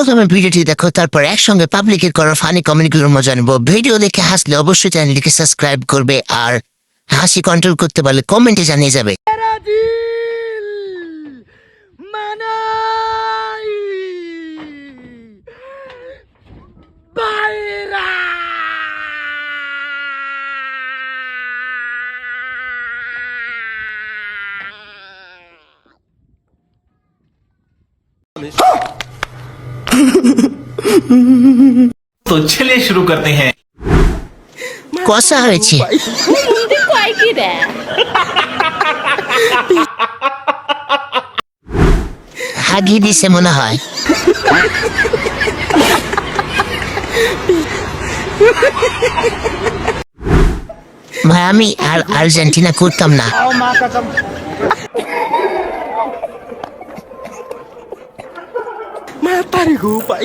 প্রথমে ভিডিওটি দেখো, তারপর একসঙ্গে পাবলিকের করা ফানি কমেন্টগুলোর মজা নেবো। ভিডিও দেখে হাসলে অবশ্যই চ্যানেলটিকে সাবস্ক্রাইব করবে, আর হাসি কন্ট্রোল করতে পারলে কমেন্টে জানিয়ে যাবে। तो चलिए शुरू करते हैं। কষা হয়েছে। হাগি দিছে মনে হয়। ভাই আমি আর আর্জেন্টিনা করতাম না। Mata nih gue, Pak.